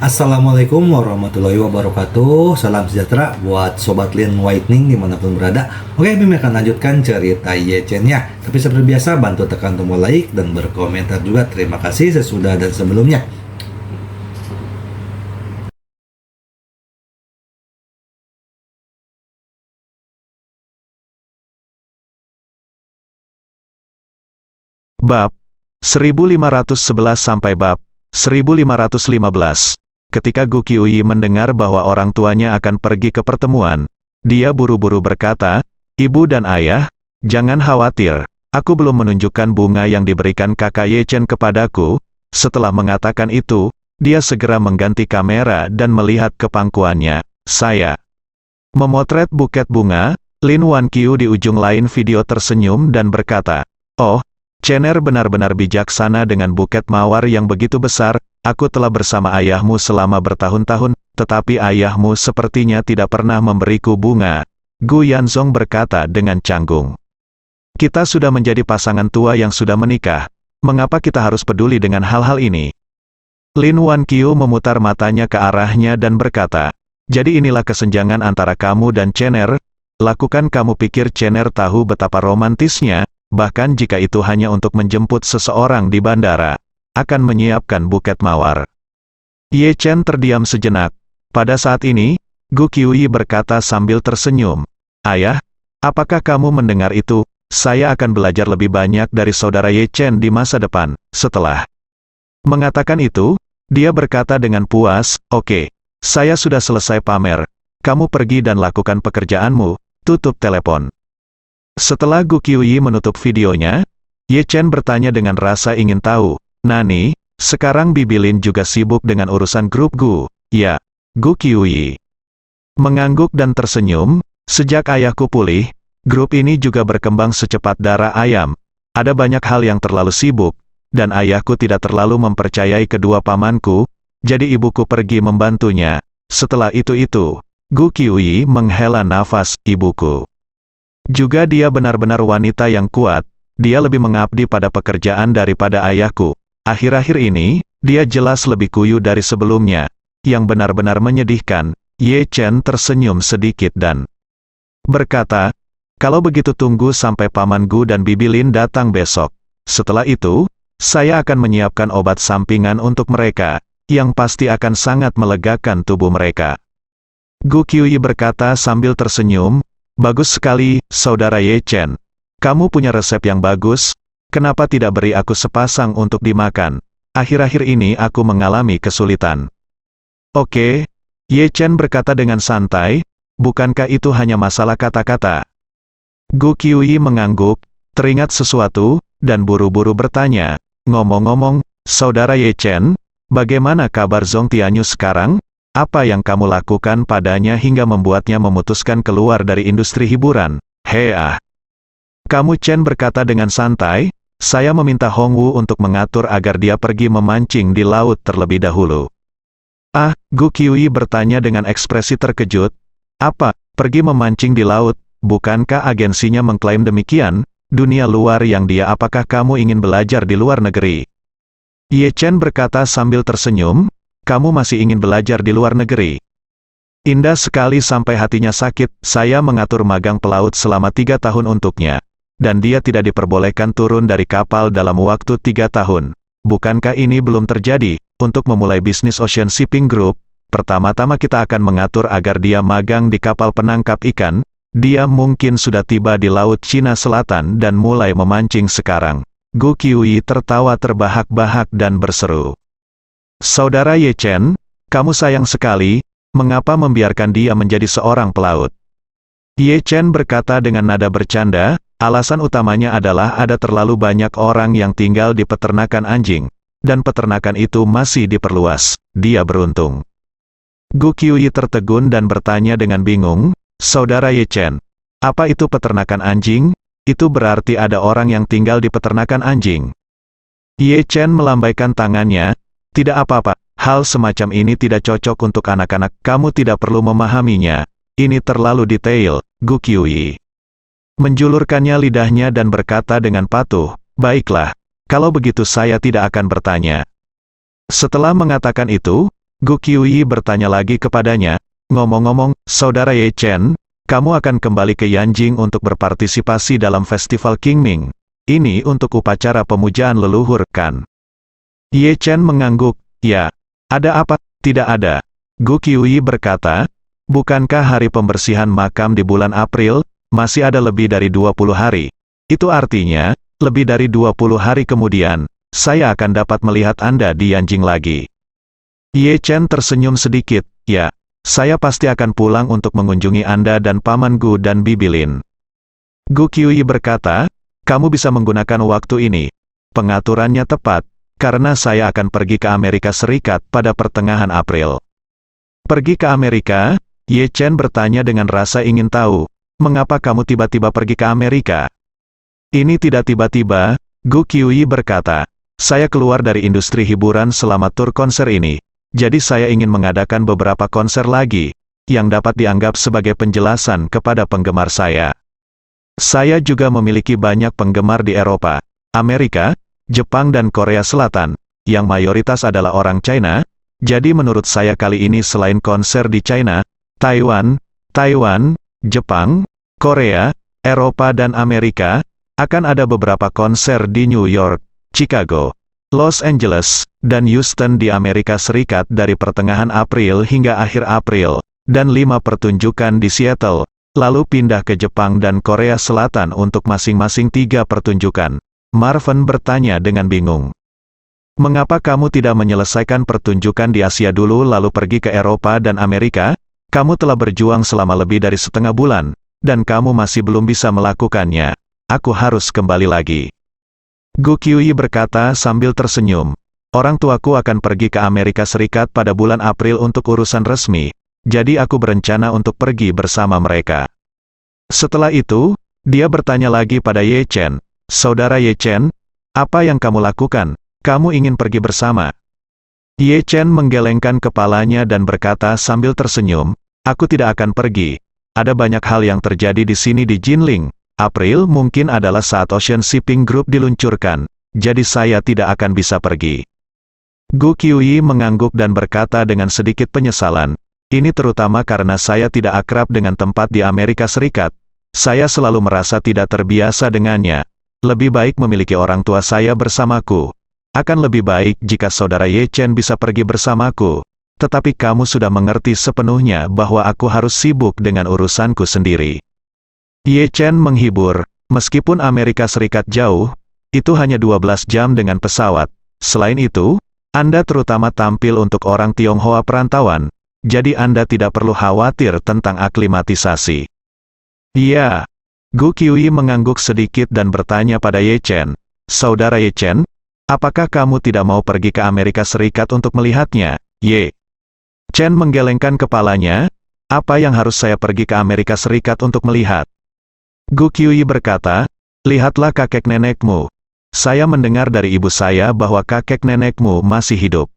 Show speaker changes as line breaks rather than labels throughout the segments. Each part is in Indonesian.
Assalamualaikum warahmatullahi wabarakatuh. Salam sejahtera buat Sobat Lin Whitening dimanapun berada. Oke, Bim akan lanjutkan cerita Yechen-nya. Tapi seperti biasa, bantu tekan tombol like dan berkomentar juga. Terima kasih sesudah dan sebelumnya.
Bab 1511 sampai bab 1515. Ketika Gu Qiuyi mendengar bahwa orang tuanya akan pergi ke pertemuan, dia buru-buru berkata, "Ibu dan ayah, jangan khawatir, aku belum menunjukkan bunga yang diberikan kakak Yechen kepadaku." Setelah mengatakan itu, dia segera mengganti kamera dan melihat ke pangkuannya. Saya memotret buket bunga. Lin Wanqiu di ujung lain video tersenyum dan berkata, "Oh, Chener benar-benar bijaksana dengan buket mawar yang begitu besar. Aku telah bersama ayahmu selama bertahun-tahun, tetapi ayahmu sepertinya tidak pernah memberiku bunga." Gu Yanzong berkata dengan canggung. "Kita sudah menjadi pasangan tua yang sudah menikah. Mengapa kita harus peduli dengan hal-hal ini?" Lin Wanqiu memutar matanya ke arahnya dan berkata, "Jadi inilah kesenjangan antara kamu dan Chener. Lakukan kamu pikir Chener tahu betapa romantisnya, bahkan jika itu hanya untuk menjemput seseorang di bandara, akan menyiapkan buket mawar." Ye Chen terdiam sejenak. Pada saat ini, Gu Qiuyi berkata sambil tersenyum, "Ayah, apakah kamu mendengar itu? Saya akan belajar lebih banyak dari saudara Ye Chen di masa depan." Setelah mengatakan itu, dia berkata dengan puas, "Oke, saya sudah selesai pamer. Kamu pergi dan lakukan pekerjaanmu, tutup telepon." Setelah Gu Qiuyi menutup videonya, Ye Chen bertanya dengan rasa ingin tahu, "Nani, sekarang Bibi Lin juga sibuk dengan urusan grup Gu?" "Ya." Gu Qiuyi mengangguk dan tersenyum, "Sejak ayahku pulih, grup ini juga berkembang secepat darah ayam. Ada banyak hal yang terlalu sibuk, dan ayahku tidak terlalu mempercayai kedua pamanku, jadi ibuku pergi membantunya." Setelah itu, Gu Qiuyi menghela nafas, "Ibuku juga dia benar-benar wanita yang kuat, dia lebih mengabdi pada pekerjaan daripada ayahku. Akhir-akhir ini, dia jelas lebih kuyu dari sebelumnya." Yang benar-benar menyedihkan, Ye Chen tersenyum sedikit dan berkata, "Kalau begitu tunggu sampai Paman Gu dan Bibi Lin datang besok. Setelah itu, saya akan menyiapkan obat sampingan untuk mereka, yang pasti akan sangat melegakan tubuh mereka." Gu Qiuyi berkata sambil tersenyum, "Bagus sekali, saudara Ye Chen. Kamu punya resep yang bagus, kenapa tidak beri aku sepasang untuk dimakan? Akhir-akhir ini aku mengalami kesulitan." "Oke," Ye Chen berkata dengan santai, "bukankah itu hanya masalah kata-kata?" Gu Qiuyi mengangguk, teringat sesuatu, dan buru-buru bertanya, "Ngomong-ngomong, saudara Ye Chen, bagaimana kabar Zong Tianyu sekarang? Apa yang kamu lakukan padanya hingga membuatnya memutuskan keluar dari industri hiburan?" "Hea." Kamu Chen berkata dengan santai, "Saya meminta Hong Wu untuk mengatur agar dia pergi memancing di laut terlebih dahulu." "Ah," Gu Qiuyi bertanya dengan ekspresi terkejut. "Apa, pergi memancing di laut? Bukankah agensinya mengklaim demikian? Dunia luar yang dia, apakah kamu ingin belajar di luar negeri?" Ye Chen berkata sambil tersenyum, "Kamu masih ingin belajar di luar negeri? Indah sekali." Sampai hatinya sakit. "Saya mengatur magang pelaut selama 3 tahun untuknya. Dan dia tidak diperbolehkan turun dari kapal dalam waktu 3 tahun. Bukankah ini belum terjadi? Untuk memulai bisnis Ocean Shipping Group, pertama-tama kita akan mengatur agar dia magang di kapal penangkap ikan. Dia mungkin sudah tiba di Laut Cina Selatan dan mulai memancing sekarang." Gu Qiuyi tertawa terbahak-bahak dan berseru, "Saudara Ye Chen, kamu sayang sekali, mengapa membiarkan dia menjadi seorang pelaut?" Ye Chen berkata dengan nada bercanda, "Alasan utamanya adalah ada terlalu banyak orang yang tinggal di peternakan anjing, dan peternakan itu masih diperluas. Dia beruntung." Gu Qiuyi tertegun dan bertanya dengan bingung, "Saudara Ye Chen, apa itu peternakan anjing? Itu berarti ada orang yang tinggal di peternakan anjing?" Ye Chen melambaikan tangannya, "Tidak apa-apa, hal semacam ini tidak cocok untuk anak-anak, kamu tidak perlu memahaminya. Ini terlalu detail." Gu Qiuyi menjulurkannya lidahnya dan berkata dengan patuh, "Baiklah, kalau begitu saya tidak akan bertanya." Setelah mengatakan itu, Gu Qiuyi bertanya lagi kepadanya, ngomong-ngomong, Saudara Ye Chen, kamu akan kembali ke Yanjing untuk berpartisipasi dalam festival Qingming. Ini untuk upacara pemujaan leluhur, kan? Ye Chen mengangguk, ya. Ada apa? Tidak ada. Gu Qiuyi berkata, bukankah hari pembersihan makam di bulan April, masih ada lebih dari 20 hari. Itu artinya, lebih dari 20 hari kemudian, saya akan dapat melihat Anda di Yanjing lagi. Ye Chen tersenyum sedikit, ya. Saya pasti akan pulang untuk mengunjungi Anda dan Paman Gu dan Bibi Lin. Gu Qiuyi berkata, kamu bisa menggunakan waktu ini. Pengaturannya tepat, karena saya akan pergi ke Amerika Serikat pada pertengahan April. Pergi ke Amerika? Ye Chen bertanya dengan rasa ingin tahu. Mengapa kamu tiba-tiba pergi ke Amerika? Ini tidak tiba-tiba, Gu Qiuyi berkata. Saya keluar dari industri hiburan selama tur konser ini. Jadi saya ingin mengadakan beberapa konser lagi, yang dapat dianggap sebagai penjelasan kepada penggemar saya. Saya juga memiliki banyak penggemar di Eropa, Amerika, Jepang dan Korea Selatan, yang mayoritas adalah orang China. Jadi menurut saya kali ini selain konser di China, Taiwan, Jepang, Korea, Eropa dan Amerika, akan ada beberapa konser di New York, Chicago, Los Angeles, dan Houston di Amerika Serikat dari pertengahan April hingga akhir April, dan 5 pertunjukan di Seattle, lalu pindah ke Jepang dan Korea Selatan untuk masing-masing 3 pertunjukan. Marvin bertanya dengan bingung. Mengapa kamu tidak menyelesaikan pertunjukan di Asia dulu lalu pergi ke Eropa dan Amerika? Kamu telah berjuang selama lebih dari setengah bulan, dan kamu masih belum bisa melakukannya. Aku harus kembali lagi. Gu Qiuyi berkata sambil tersenyum. Orang tuaku akan pergi ke Amerika Serikat pada bulan April untuk urusan resmi, jadi aku berencana untuk pergi bersama mereka. Setelah itu, dia bertanya lagi pada Ye Chen. Saudara Ye Chen, apa yang kamu lakukan? Kamu ingin pergi bersama? Ye Chen menggelengkan kepalanya dan berkata sambil tersenyum, aku tidak akan pergi. Ada banyak hal yang terjadi di sini di Jinling. April mungkin adalah saat Ocean Shipping Group diluncurkan, jadi saya tidak akan bisa pergi. Gu Qiuyi mengangguk dan berkata dengan sedikit penyesalan, ini terutama karena saya tidak akrab dengan tempat di Amerika Serikat. Saya selalu merasa tidak terbiasa dengannya. Lebih baik memiliki orang tua saya bersamaku. Akan lebih baik jika saudara Ye Chen bisa pergi bersamaku. Tetapi kamu sudah mengerti sepenuhnya bahwa aku harus sibuk dengan urusanku sendiri. Ye Chen menghibur, meskipun Amerika Serikat jauh, itu hanya 12 jam dengan pesawat. Selain itu, Anda terutama tampil untuk orang Tionghoa perantauan, jadi Anda tidak perlu khawatir tentang aklimatisasi. Iya. Gu Qiuyi mengangguk sedikit dan bertanya pada Ye Chen, Saudara Ye Chen, apakah kamu tidak mau pergi ke Amerika Serikat untuk melihatnya? Ye Chen menggelengkan kepalanya, apa yang harus saya pergi ke Amerika Serikat untuk melihat? Gu Qiuyi berkata, lihatlah kakek nenekmu. Saya mendengar dari ibu saya bahwa kakek nenekmu masih hidup.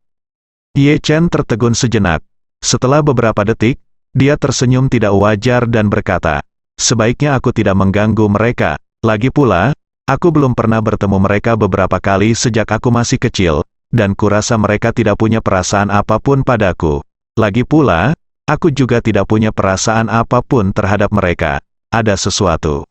Ye Chen tertegun sejenak. Setelah beberapa detik, dia tersenyum tidak wajar dan berkata, sebaiknya aku tidak mengganggu mereka. Lagi pula, aku belum pernah bertemu mereka beberapa kali sejak aku masih kecil, dan kurasa mereka tidak punya perasaan apapun padaku. Lagi pula, aku juga tidak punya perasaan apapun terhadap mereka. Ada sesuatu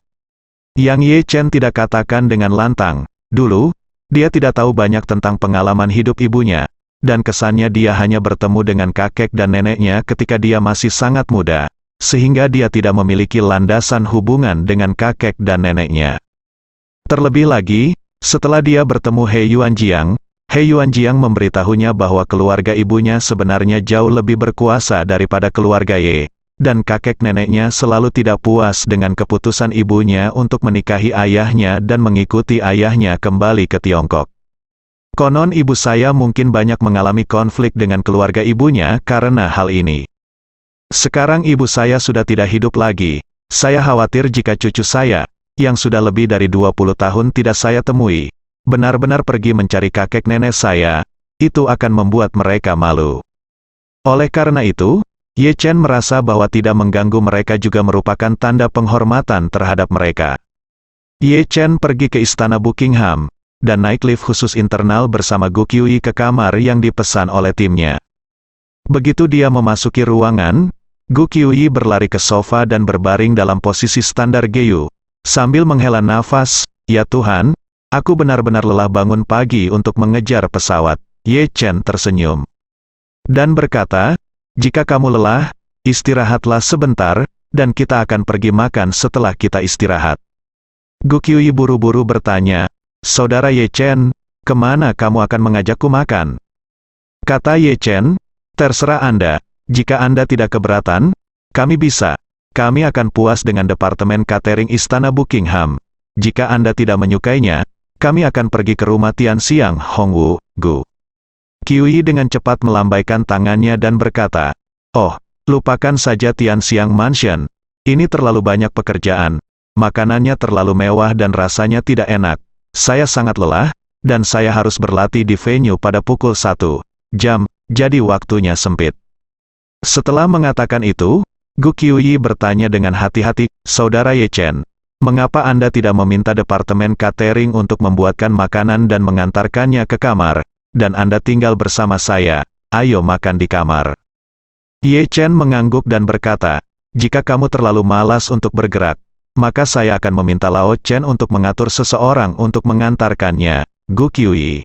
yang Ye Chen tidak katakan dengan lantang. Dulu, dia tidak tahu banyak tentang pengalaman hidup ibunya, dan kesannya dia hanya bertemu dengan kakek dan neneknya ketika dia masih sangat muda, sehingga dia tidak memiliki landasan hubungan dengan kakek dan neneknya. Terlebih lagi, setelah dia bertemu He Yuanjiang memberitahunya bahwa keluarga ibunya sebenarnya jauh lebih berkuasa daripada keluarga Ye. Dan kakek neneknya selalu tidak puas dengan keputusan ibunya untuk menikahi ayahnya dan mengikuti ayahnya kembali ke Tiongkok. Konon ibu saya mungkin banyak mengalami konflik dengan keluarga ibunya karena hal ini. Sekarang ibu saya sudah tidak hidup lagi. Saya khawatir jika cucu saya, yang sudah lebih dari 20 tahun tidak saya temui, benar-benar pergi mencari kakek nenek saya, itu akan membuat mereka malu. Oleh karena itu, Ye Chen merasa bahwa tidak mengganggu mereka juga merupakan tanda penghormatan terhadap mereka. Ye Chen pergi ke istana Buckingham, dan naik lift khusus internal bersama Gu Qiuyi ke kamar yang dipesan oleh timnya. Begitu dia memasuki ruangan, Gu Qiuyi berlari ke sofa dan berbaring dalam posisi standar Gyu. Sambil menghela nafas, "Ya Tuhan, aku benar-benar lelah bangun pagi untuk mengejar pesawat." Ye Chen tersenyum dan berkata, "Jika kamu lelah, istirahatlah sebentar, dan kita akan pergi makan setelah kita istirahat." Gu Qiuyi buru-buru bertanya, "Saudara Ye Chen, kemana kamu akan mengajakku makan?" Kata Ye Chen, "Terserah Anda, jika Anda tidak keberatan, kami bisa. Kami akan puas dengan departemen catering Istana Buckingham. Jika Anda tidak menyukainya, kami akan pergi ke rumah Tian Xiang Hongwu." Gu Qiuyi dengan cepat melambaikan tangannya dan berkata, "Oh, lupakan saja Tian Xiang Mansion. Ini terlalu banyak pekerjaan. Makanannya terlalu mewah dan rasanya tidak enak. Saya sangat lelah, dan saya harus berlatih di venue pada pukul 1 jam, jadi waktunya sempit." Setelah mengatakan itu, Gu Qiuyi bertanya dengan hati-hati, "Saudara Ye Chen, mengapa Anda tidak meminta departemen catering untuk membuatkan makanan dan mengantarkannya ke kamar, dan Anda tinggal bersama saya? Ayo makan di kamar." Ye Chen mengangguk dan berkata, "Jika kamu terlalu malas untuk bergerak, maka saya akan meminta Lao Chen untuk mengatur seseorang untuk mengantarkannya." Gu Qiuyi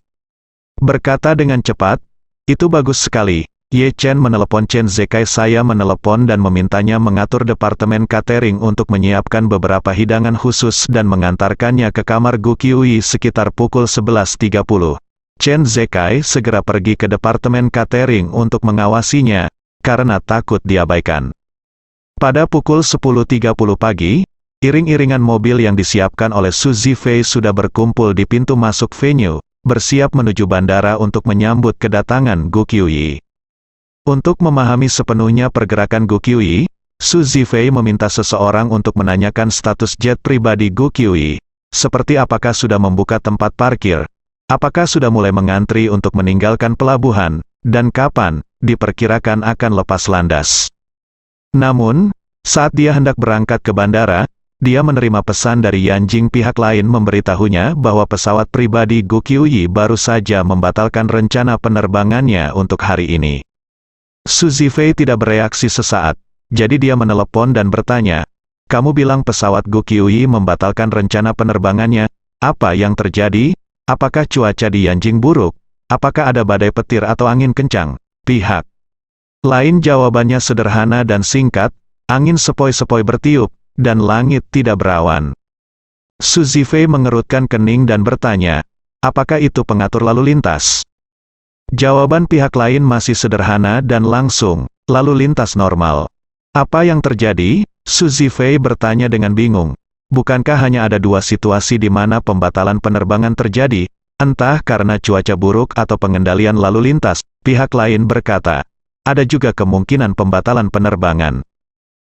berkata dengan cepat, "Itu bagus sekali. Ye Chen menelepon Chen Zekai. Saya menelepon dan memintanya mengatur departemen catering untuk menyiapkan beberapa hidangan khusus dan mengantarkannya ke kamar Gu Qiuyi sekitar pukul 11.30. Chen Zekai segera pergi ke departemen catering untuk mengawasinya, karena takut diabaikan. Pada pukul 10.30 pagi, iring-iringan mobil yang disiapkan oleh Su Zifei sudah berkumpul di pintu masuk venue, bersiap menuju bandara untuk menyambut kedatangan Gu Qiuyi. Untuk memahami sepenuhnya pergerakan Gu Qiuyi, Su Zifei meminta seseorang untuk menanyakan status jet pribadi Gu Qiuyi, seperti apakah sudah membuka tempat parkir, apakah sudah mulai mengantri untuk meninggalkan pelabuhan, dan kapan diperkirakan akan lepas landas. Namun, saat dia hendak berangkat ke bandara, dia menerima pesan dari Yanjing. Pihak lain memberitahunya bahwa pesawat pribadi Gu Qiuyi baru saja membatalkan rencana penerbangannya untuk hari ini. Su Zifei tidak bereaksi sesaat, jadi dia menelepon dan bertanya, "Kamu bilang pesawat Gu Qiuyi membatalkan rencana penerbangannya, apa yang terjadi? Apakah cuaca di Yanjing buruk? Apakah ada badai petir atau angin kencang?" Pihak lain jawabannya sederhana dan singkat, "Angin sepoi-sepoi bertiup, dan langit tidak berawan." Su Zifei mengerutkan kening dan bertanya, "Apakah itu pengatur lalu lintas?" Jawaban pihak lain masih sederhana dan langsung, "Lalu lintas normal." "Apa yang terjadi?" Su Zifei bertanya dengan bingung. Bukankah hanya ada dua situasi di mana pembatalan penerbangan terjadi, entah karena cuaca buruk atau pengendalian lalu lintas? Pihak lain berkata, ada juga kemungkinan pembatalan penerbangan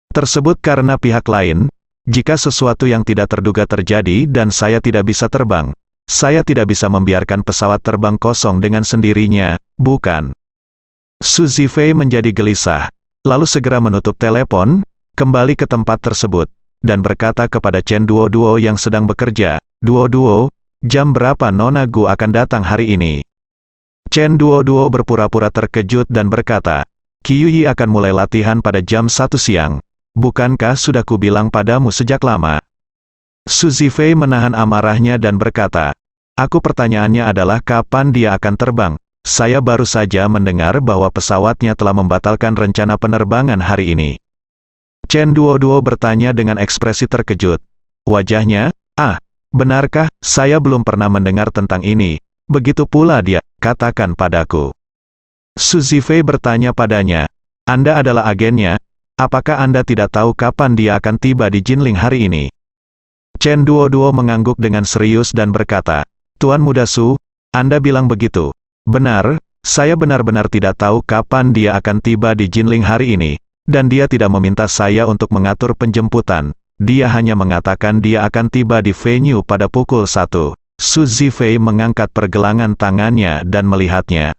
tersebut karena pihak lain. Jika sesuatu yang tidak terduga terjadi dan saya tidak bisa terbang, saya tidak bisa membiarkan pesawat terbang kosong dengan sendirinya, bukan? Su Zifei menjadi gelisah, lalu segera menutup telepon, kembali ke tempat tersebut, dan berkata kepada Chen Duo-Duo yang sedang bekerja, "Duo-Duo, jam berapa Nona Gu akan datang hari ini?" Chen Duo-Duo berpura-pura terkejut dan berkata, "Qiuyi akan mulai latihan pada jam 1 siang. Bukankah sudah kubilang padamu sejak lama?" Su Zifei menahan amarahnya dan berkata, pertanyaannya adalah kapan dia akan terbang. Saya baru saja mendengar bahwa pesawatnya telah membatalkan rencana penerbangan hari ini." Chen Duo-Duo bertanya dengan ekspresi terkejut. Wajahnya, benarkah? Saya belum pernah mendengar tentang ini. Begitu pula dia, katakan padaku." Su Zifei bertanya padanya, "Anda adalah agennya, apakah Anda tidak tahu kapan dia akan tiba di Jinling hari ini?" Chen Duo-Duo mengangguk dengan serius dan berkata, "Tuan Muda Su, Anda bilang begitu." "Benar, saya benar-benar tidak tahu kapan dia akan tiba di Jinling hari ini, dan dia tidak meminta saya untuk mengatur penjemputan. Dia hanya mengatakan dia akan tiba di venue pada pukul 1. Su Zifei mengangkat pergelangan tangannya dan melihatnya.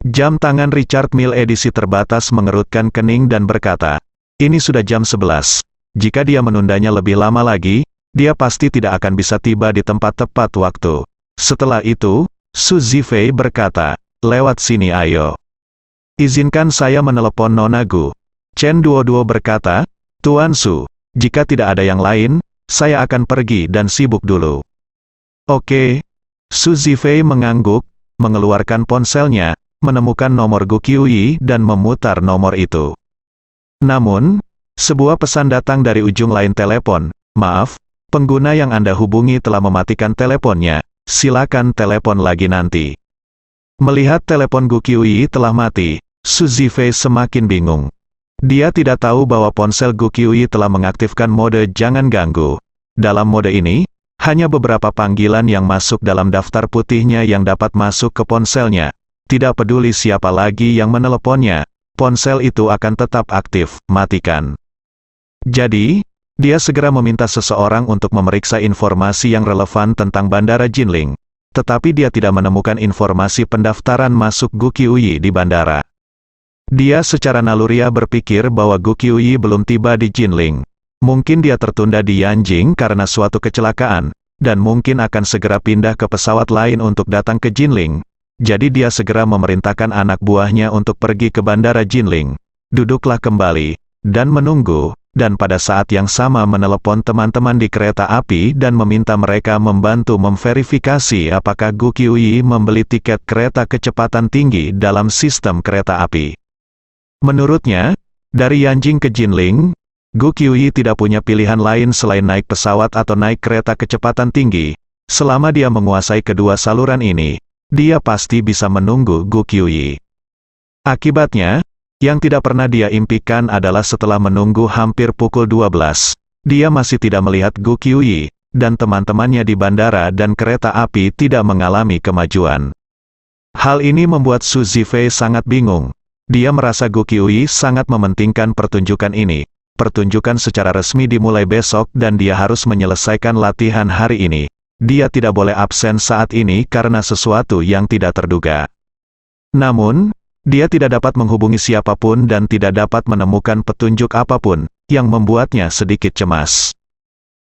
Jam tangan Richard Mille edisi terbatas mengerutkan kening dan berkata, "Ini sudah jam 11. Jika dia menundanya lebih lama lagi, dia pasti tidak akan bisa tiba di tempat tepat waktu." Setelah itu, Su Zifei berkata, "Lewat sini ayo." Izinkan saya menelepon Nona Gu. Chen Duoduo berkata, Tuan Su, jika tidak ada yang lain, saya akan pergi dan sibuk dulu. Oke. Su Zifei mengangguk, mengeluarkan ponselnya, menemukan nomor Gu Qiuyi dan memutar nomor itu. Namun, sebuah pesan datang dari ujung lain telepon. Maaf, pengguna yang Anda hubungi telah mematikan teleponnya, silakan telepon lagi nanti. Melihat telepon Gu Qiuyi telah mati, Su Zifei semakin bingung. Dia tidak tahu bahwa ponsel Gu Qiuyi telah mengaktifkan mode jangan ganggu. Dalam mode ini, hanya beberapa panggilan yang masuk dalam daftar putihnya yang dapat masuk ke ponselnya. Tidak peduli siapa lagi yang meneleponnya, ponsel itu akan tetap aktif, matikan. Jadi, dia segera meminta seseorang untuk memeriksa informasi yang relevan tentang Bandara Jinling. Tetapi dia tidak menemukan informasi pendaftaran masuk Gu Qiuyi di bandara. Dia secara naluriah berpikir bahwa Gu Qiuyi belum tiba di Jinling. Mungkin dia tertunda di Yanjing karena suatu kecelakaan, dan mungkin akan segera pindah ke pesawat lain untuk datang ke Jinling. Jadi dia segera memerintahkan anak buahnya untuk pergi ke Bandara Jinling. Duduklah kembali, dan menunggu, dan pada saat yang sama menelepon teman-teman di kereta api dan meminta mereka membantu memverifikasi apakah Gu Qiuyi membeli tiket kereta kecepatan tinggi dalam sistem kereta api. Menurutnya, dari Yanjing ke Jinling, Gu Qiuyi tidak punya pilihan lain selain naik pesawat atau naik kereta kecepatan tinggi. Selama dia menguasai kedua saluran ini, dia pasti bisa menunggu Gu Qiuyi. Akibatnya, yang tidak pernah dia impikan adalah setelah menunggu hampir pukul 12, dia masih tidak melihat Gu Qiuyi, dan teman-temannya di bandara dan kereta api tidak mengalami kemajuan. Hal ini membuat Su Zifei sangat bingung. Dia merasa Gu Qiuyi sangat mementingkan pertunjukan ini. Pertunjukan secara resmi dimulai besok dan dia harus menyelesaikan latihan hari ini. Dia tidak boleh absen saat ini karena sesuatu yang tidak terduga. Namun, dia tidak dapat menghubungi siapapun dan tidak dapat menemukan petunjuk apapun, yang membuatnya sedikit cemas.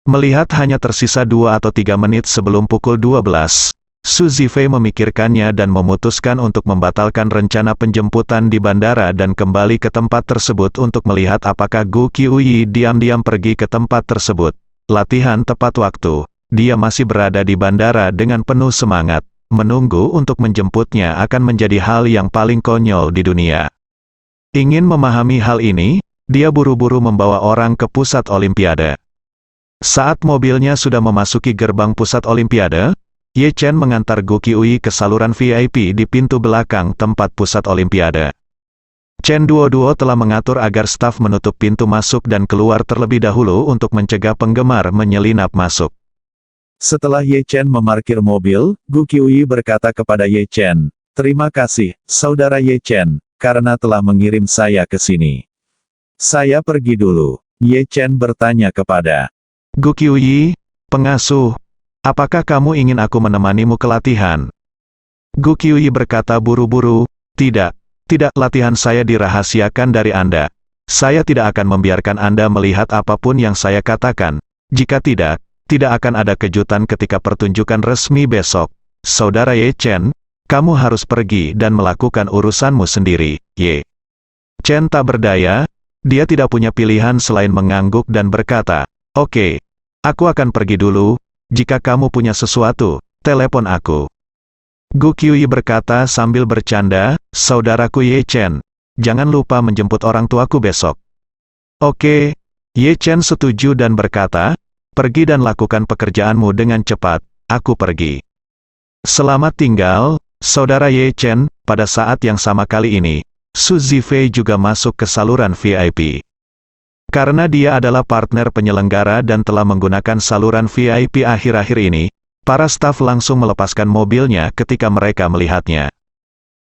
Melihat hanya tersisa 2 atau 3 menit sebelum pukul 12, Su Zifei memikirkannya dan memutuskan untuk membatalkan rencana penjemputan di bandara dan kembali ke tempat tersebut untuk melihat apakah Gu Qiuyi diam-diam pergi ke tempat tersebut. Latihan tepat waktu. Dia masih berada di bandara dengan penuh semangat. Menunggu untuk menjemputnya akan menjadi hal yang paling konyol di dunia. Ingin memahami hal ini, dia buru-buru membawa orang ke pusat Olimpiade. Saat mobilnya sudah memasuki gerbang pusat Olimpiade, Ye Chen mengantar Gu Qiuyi ke saluran VIP di pintu belakang tempat pusat Olimpiade. Chen Duoduo telah mengatur agar staf menutup pintu masuk dan keluar terlebih dahulu untuk mencegah penggemar menyelinap masuk. Setelah Ye Chen memarkir mobil, Gu Qiuyi berkata kepada Ye Chen, "Terima kasih, Saudara Ye Chen, karena telah mengirim saya ke sini. Saya pergi dulu." Ye Chen bertanya kepada Gu Qiuyi, "Pengasuh, apakah kamu ingin aku menemanimu ke latihan?" Gu Qiuyi berkata buru-buru, "Tidak, latihan saya dirahasiakan dari Anda. Saya tidak akan membiarkan Anda melihat apapun yang saya katakan. Jika tidak akan ada kejutan ketika pertunjukan resmi besok. Saudara Ye Chen, kamu harus pergi dan melakukan urusanmu sendiri." Ye Chen tak berdaya, dia tidak punya pilihan selain mengangguk dan berkata, "Oke, aku akan pergi dulu. Jika kamu punya sesuatu, telepon aku." Gu Qiuyi berkata sambil bercanda, "Saudaraku Ye Chen, jangan lupa menjemput orang tuaku besok." "Oke." Ye Chen setuju dan berkata, "Pergi dan lakukan pekerjaanmu dengan cepat, aku pergi." Selamat tinggal, Saudara Ye Chen. Pada saat yang sama kali ini, Su Zifei juga masuk ke saluran VIP. Karena dia adalah partner penyelenggara dan telah menggunakan saluran VIP akhir-akhir ini, para staf langsung melepaskan mobilnya ketika mereka melihatnya.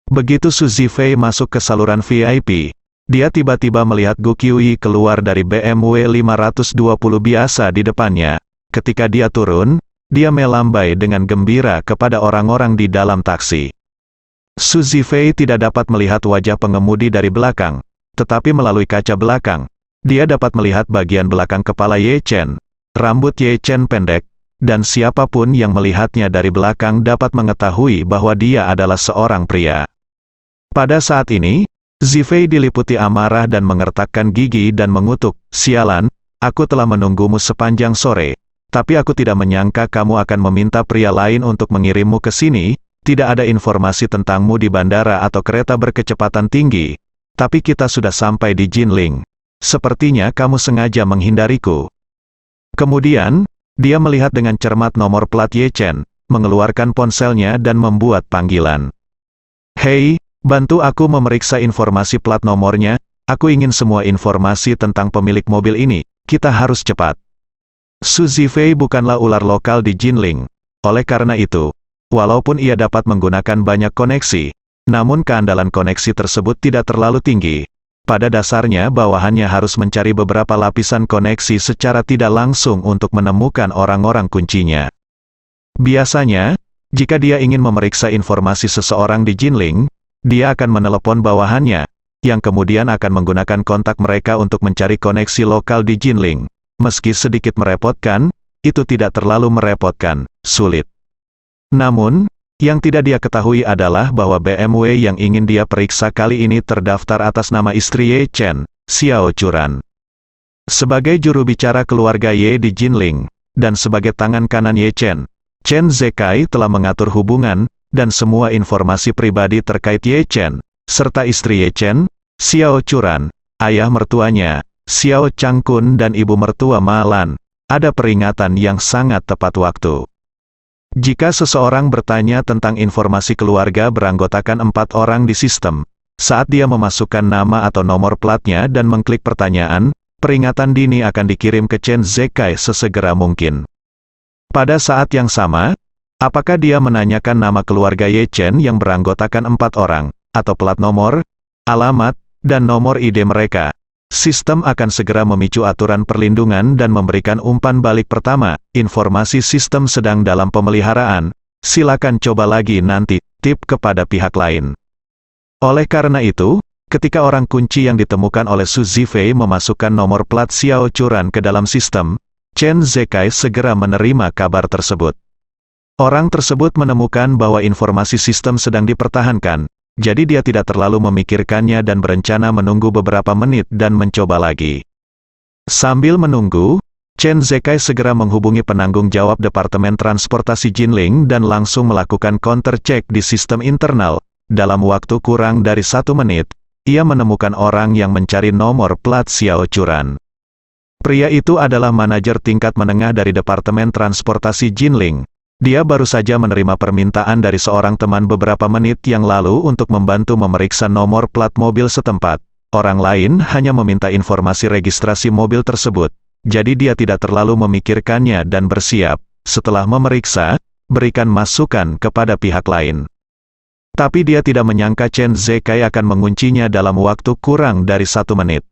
Begitu Su Zifei masuk ke saluran VIP, dia tiba-tiba melihat Gu Qiuyi keluar dari BMW 520 biasa di depannya. Ketika dia turun, dia melambai dengan gembira kepada orang-orang di dalam taksi. Su Zifei tidak dapat melihat wajah pengemudi dari belakang, tetapi melalui kaca belakang, dia dapat melihat bagian belakang kepala Ye Chen. Rambut Ye Chen pendek, dan siapapun yang melihatnya dari belakang dapat mengetahui bahwa dia adalah seorang pria. Pada saat ini, Zifei diliputi amarah dan mengertakkan gigi dan mengutuk, "Sialan, aku telah menunggumu sepanjang sore. Tapi aku tidak menyangka kamu akan meminta pria lain untuk mengirimmu ke sini. Tidak ada informasi tentangmu di bandara atau kereta berkecepatan tinggi. Tapi kita sudah sampai di Jinling. Sepertinya kamu sengaja menghindariku." Kemudian, dia melihat dengan cermat nomor plat Ye Chen, mengeluarkan ponselnya dan membuat panggilan. "Hei, bantu aku memeriksa informasi plat nomornya. Aku ingin semua informasi tentang pemilik mobil ini. Kita harus cepat." Su Zifei bukanlah ular lokal di Jinling. Oleh karena itu, walaupun ia dapat menggunakan banyak koneksi, namun keandalan koneksi tersebut tidak terlalu tinggi. Pada dasarnya bawahannya harus mencari beberapa lapisan koneksi secara tidak langsung untuk menemukan orang-orang kuncinya. Biasanya, jika dia ingin memeriksa informasi seseorang di Jinling, dia akan menelepon bawahannya, yang kemudian akan menggunakan kontak mereka untuk mencari koneksi lokal di Jinling. Meski sedikit merepotkan, itu tidak terlalu merepotkan, sulit. Namun, yang tidak dia ketahui adalah bahwa BMW yang ingin dia periksa kali ini terdaftar atas nama istri Ye Chen, Xiao Churan. Sebagai juru bicara keluarga Ye di Jinling, dan sebagai tangan kanan Ye Chen, Chen Zekai telah mengatur hubungan, dan semua informasi pribadi terkait Ye Chen, serta istri Ye Chen, Xiao Churan, ayah mertuanya, Xiao Changkun dan ibu mertua Ma Lan. Ada peringatan yang sangat tepat waktu. Jika seseorang bertanya tentang informasi keluarga beranggotakan 4 orang di sistem, saat dia memasukkan nama atau nomor platnya dan mengklik pertanyaan, peringatan dini akan dikirim ke Chen Zekai sesegera mungkin. Pada saat yang sama, apakah dia menanyakan nama keluarga Ye Chen yang beranggotakan 4 orang, atau plat nomor, alamat, dan nomor ID mereka, sistem akan segera memicu aturan perlindungan dan memberikan umpan balik pertama, informasi sistem sedang dalam pemeliharaan, silakan coba lagi nanti, tip kepada pihak lain. Oleh karena itu, ketika orang kunci yang ditemukan oleh Su Zifei memasukkan nomor plat Xiao Churan ke dalam sistem, Chen Zekai segera menerima kabar tersebut. Orang tersebut menemukan bahwa informasi sistem sedang dipertahankan, jadi dia tidak terlalu memikirkannya dan berencana menunggu beberapa menit dan mencoba lagi. Sambil menunggu, Chen Zekai segera menghubungi penanggung jawab Departemen Transportasi Jinling dan langsung melakukan counter check di sistem internal. Dalam waktu kurang dari 1 menit, ia menemukan orang yang mencari nomor plat Xiao Churan. Pria itu adalah manajer tingkat menengah dari Departemen Transportasi Jinling. Dia baru saja menerima permintaan dari seorang teman beberapa menit yang lalu untuk membantu memeriksa nomor plat mobil setempat. Orang lain hanya meminta informasi registrasi mobil tersebut, jadi dia tidak terlalu memikirkannya dan bersiap, setelah memeriksa, berikan masukan kepada pihak lain. Tapi dia tidak menyangka Chen Zekai akan menguncinya dalam waktu kurang dari 1 menit.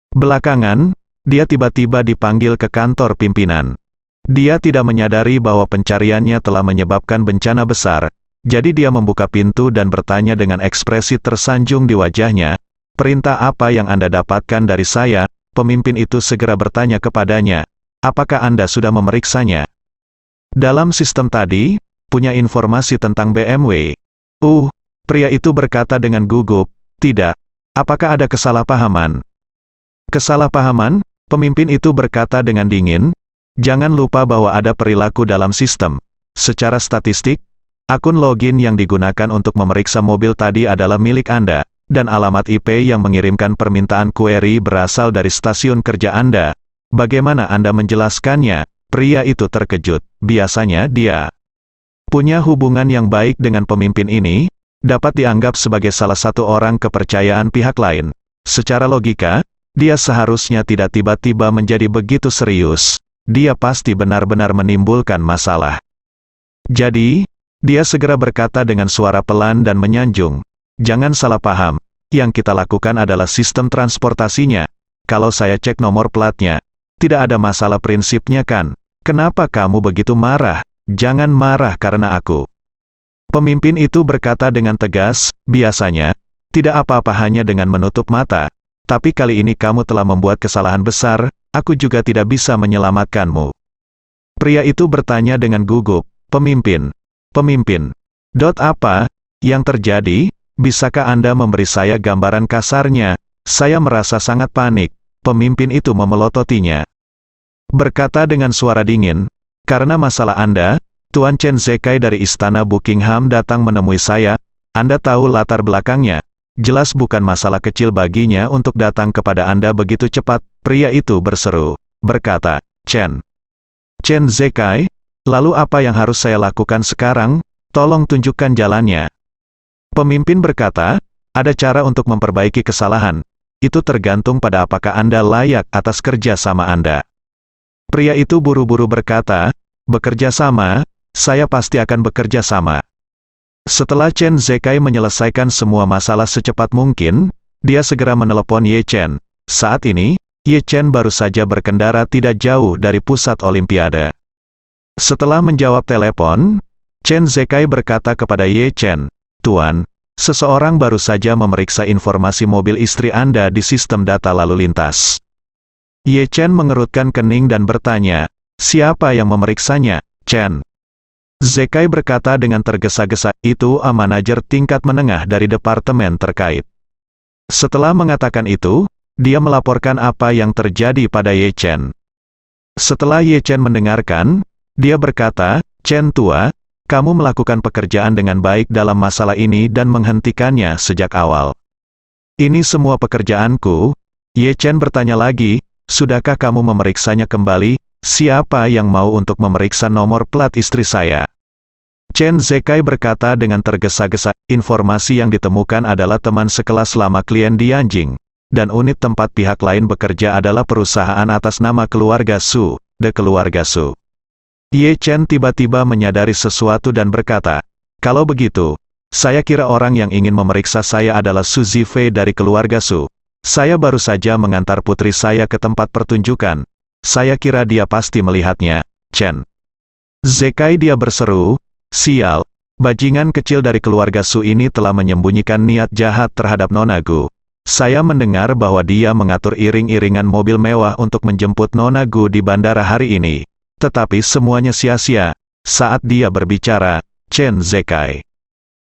Belakangan, dia tiba-tiba dipanggil ke kantor pimpinan. Dia tidak menyadari bahwa pencariannya telah menyebabkan bencana besar, jadi dia membuka pintu dan bertanya dengan ekspresi tersanjung di wajahnya, "Perintah apa yang Anda dapatkan dari saya?" Pemimpin itu segera bertanya kepadanya, "Apakah Anda sudah memeriksanya?" Dalam sistem tadi, punya informasi tentang BMW. Pria itu berkata dengan gugup, "Tidak. Apakah ada kesalahpahaman?" "Kesalahpahaman?" Pemimpin itu berkata dengan dingin, "Jangan lupa bahwa ada perilaku dalam sistem. Secara statistik, akun login yang digunakan untuk memeriksa mobil tadi adalah milik Anda, dan alamat IP yang mengirimkan permintaan query berasal dari stasiun kerja Anda. Bagaimana Anda menjelaskannya?" Pria itu terkejut. Biasanya dia punya hubungan yang baik dengan pemimpin ini, dapat dianggap sebagai salah satu orang kepercayaan pihak lain. Secara logika, dia seharusnya tidak tiba-tiba menjadi begitu serius. Dia pasti benar-benar menimbulkan masalah. Jadi, dia segera berkata dengan suara pelan dan menyanjung, "Jangan salah paham, yang kita lakukan adalah sistem transportasinya. Kalau saya cek nomor platnya, tidak ada masalah prinsipnya kan? Kenapa kamu begitu marah? Jangan marah karena aku." Pemimpin itu berkata dengan tegas, "Biasanya, tidak apa-apa hanya dengan menutup mata, tapi kali ini kamu telah membuat kesalahan besar. Aku juga tidak bisa menyelamatkanmu." Pria itu bertanya dengan gugup, Pemimpin, apa yang terjadi?" Bisakah Anda memberi saya gambaran kasarnya? Saya merasa sangat panik. Pemimpin itu memelototinya. Berkata dengan suara dingin, karena masalah Anda, Tuan Chen Zekai dari Istana Buckingham datang menemui saya. Anda tahu latar belakangnya. Jelas bukan masalah kecil baginya untuk datang kepada Anda begitu cepat, pria itu berseru. Berkata, Chen Zekai, lalu apa yang harus saya lakukan sekarang? Tolong tunjukkan jalannya. Pemimpin berkata, ada cara untuk memperbaiki kesalahan. Itu tergantung pada apakah Anda layak atas kerja sama Anda. Pria itu buru-buru berkata, bekerja sama, saya pasti akan bekerja sama. Setelah Chen Zekai menyelesaikan semua masalah secepat mungkin, dia segera menelepon Ye Chen. Saat ini, Ye Chen baru saja berkendara tidak jauh dari pusat Olimpiade. Setelah menjawab telepon, Chen Zekai berkata kepada Ye Chen, Tuan, seseorang baru saja memeriksa informasi mobil istri Anda di sistem data lalu lintas. Ye Chen mengerutkan kening dan bertanya, siapa yang memeriksanya, Chen? Zekai berkata dengan tergesa-gesa, itu manajer tingkat menengah dari departemen terkait. Setelah mengatakan itu, dia melaporkan apa yang terjadi pada Ye Chen. Setelah Ye Chen mendengarkan, dia berkata, Chen tua, kamu melakukan pekerjaan dengan baik dalam masalah ini dan menghentikannya sejak awal. Ini semua pekerjaanku. Ye Chen bertanya lagi, sudahkah kamu memeriksanya kembali? Siapa yang mau untuk memeriksa nomor plat istri saya? Chen Zekai berkata dengan tergesa-gesa, informasi yang ditemukan adalah teman sekelas lama klien Dianjing, dan unit tempat pihak lain bekerja adalah perusahaan atas nama keluarga Su, The Keluarga Su. Ye Chen tiba-tiba menyadari sesuatu dan berkata, kalau begitu, saya kira orang yang ingin memeriksa saya adalah Su Zifei dari keluarga Su. Saya baru saja mengantar putri saya ke tempat pertunjukan. Saya kira dia pasti melihatnya, Chen Zekai, dia berseru, sial, bajingan kecil dari keluarga Su ini telah menyembunyikan niat jahat terhadap Nona Gu. Saya mendengar bahwa dia mengatur iring-iringan mobil mewah untuk menjemput Nona Gu di bandara hari ini. Tetapi semuanya sia-sia. Saat dia berbicara, Chen Zekai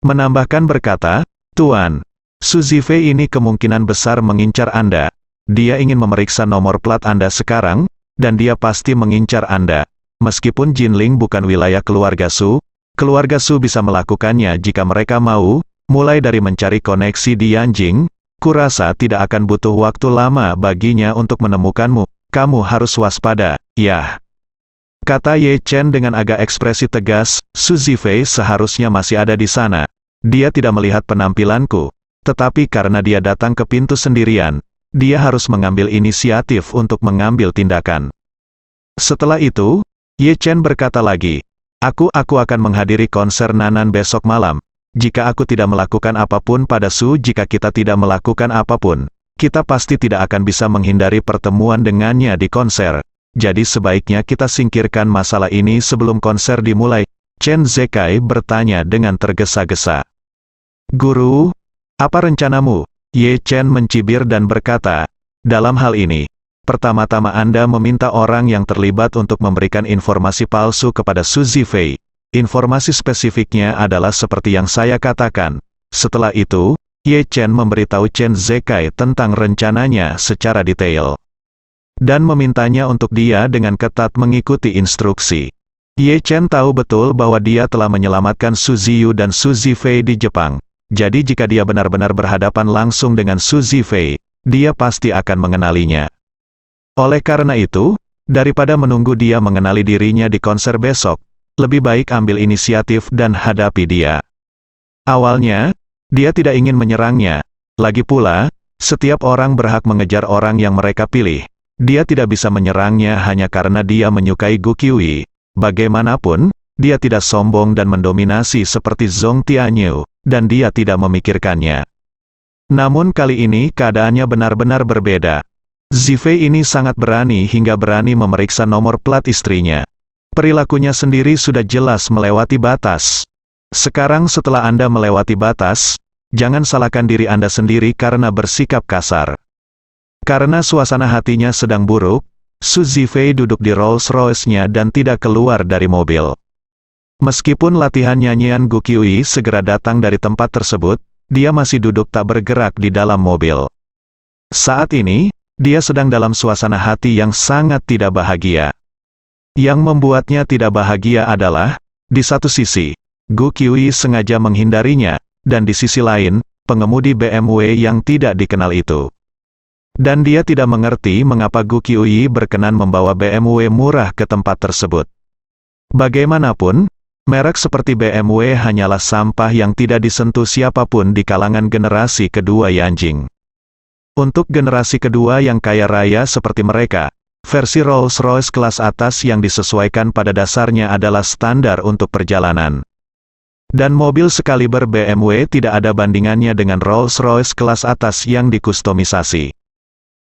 menambahkan berkata, Tuan, Su Zifei ini kemungkinan besar mengincar Anda. Dia ingin memeriksa nomor plat Anda sekarang, dan dia pasti mengincar Anda. Meskipun Jinling bukan wilayah keluarga Su bisa melakukannya jika mereka mau, mulai dari mencari koneksi di Yanjing. Kurasa tidak akan butuh waktu lama baginya untuk menemukanmu. Kamu harus waspada, ya. Kata Ye Chen dengan agak ekspresi tegas, Su Zifei seharusnya masih ada di sana. Dia tidak melihat penampilanku, tetapi karena dia datang ke pintu sendirian, dia harus mengambil inisiatif untuk mengambil tindakan. Setelah itu, Ye Chen berkata lagi, Aku akan menghadiri konser Nanan besok malam. Jika aku tidak melakukan apapun pada Su, jika kita tidak melakukan apapun, kita pasti tidak akan bisa menghindari pertemuan dengannya di konser. Jadi sebaiknya kita singkirkan masalah ini sebelum konser dimulai. Chen Zekai bertanya dengan tergesa-gesa. Guru, apa rencanamu? Ye Chen mencibir dan berkata, dalam hal ini, pertama-tama Anda meminta orang yang terlibat untuk memberikan informasi palsu kepada Su Zifei. Informasi spesifiknya adalah seperti yang saya katakan. Setelah itu, Ye Chen memberitahu Chen Zekai tentang rencananya secara detail. Dan memintanya untuk dia dengan ketat mengikuti instruksi. Ye Chen tahu betul bahwa dia telah menyelamatkan Su Ziyu dan Su Zifei di Jepang. Jadi jika dia benar-benar berhadapan langsung dengan Su Zifei, dia pasti akan mengenalinya. Oleh karena itu, daripada menunggu dia mengenali dirinya di konser besok, lebih baik ambil inisiatif dan hadapi dia. Awalnya, dia tidak ingin menyerangnya. Lagi pula, setiap orang berhak mengejar orang yang mereka pilih. Dia tidak bisa menyerangnya hanya karena dia menyukai Gu Qiui. Bagaimanapun, dia tidak sombong dan mendominasi seperti Zhong Tianyu, dan dia tidak memikirkannya. Namun kali ini keadaannya benar-benar berbeda. Zifei ini sangat berani hingga berani memeriksa nomor plat istrinya. Perilakunya sendiri sudah jelas melewati batas. Sekarang setelah Anda melewati batas, jangan salahkan diri Anda sendiri karena bersikap kasar. Karena suasana hatinya sedang buruk, Su Zifei duduk di Rolls-Royce-nya dan tidak keluar dari mobil. Meskipun latihan nyanyian Gu Qiui segera datang dari tempat tersebut, dia masih duduk tak bergerak di dalam mobil. Saat ini, dia sedang dalam suasana hati yang sangat tidak bahagia. Yang membuatnya tidak bahagia adalah, di satu sisi, Gu Qiuyi sengaja menghindarinya, dan di sisi lain, pengemudi BMW yang tidak dikenal itu. Dan dia tidak mengerti mengapa Gu Qiuyi berkenan membawa BMW murah ke tempat tersebut. Bagaimanapun, merek seperti BMW hanyalah sampah yang tidak disentuh siapapun di kalangan generasi kedua Yanjing. Untuk generasi kedua yang kaya raya seperti mereka, versi Rolls-Royce kelas atas yang disesuaikan pada dasarnya adalah standar untuk perjalanan. Dan mobil sekaliber BMW tidak ada bandingannya dengan Rolls-Royce kelas atas yang dikustomisasi.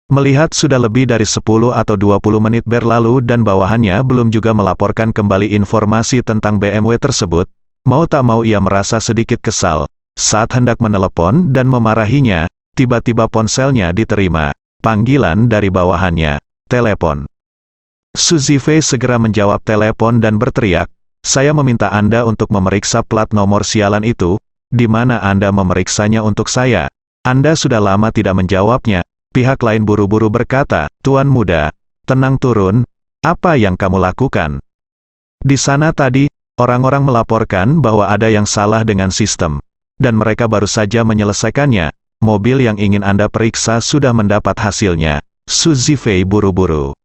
Melihat sudah lebih dari 10 atau 20 menit berlalu dan bawahannya belum juga melaporkan kembali informasi tentang BMW tersebut, mau tak mau ia merasa sedikit kesal. Saat hendak menelepon dan memarahinya, tiba-tiba ponselnya diterima. Panggilan dari bawahannya. Telepon. Su Zifei segera menjawab telepon dan berteriak, "Saya meminta Anda untuk memeriksa plat nomor sialan itu. Di mana Anda memeriksanya untuk saya? Anda sudah lama tidak menjawabnya." Pihak lain buru-buru berkata, "Tuan muda, tenang turun, apa yang kamu lakukan?" Di sana tadi, orang-orang melaporkan bahwa ada yang salah dengan sistem. Dan mereka baru saja menyelesaikannya. Mobil yang ingin Anda periksa sudah mendapat hasilnya. Su Zifei buru-buru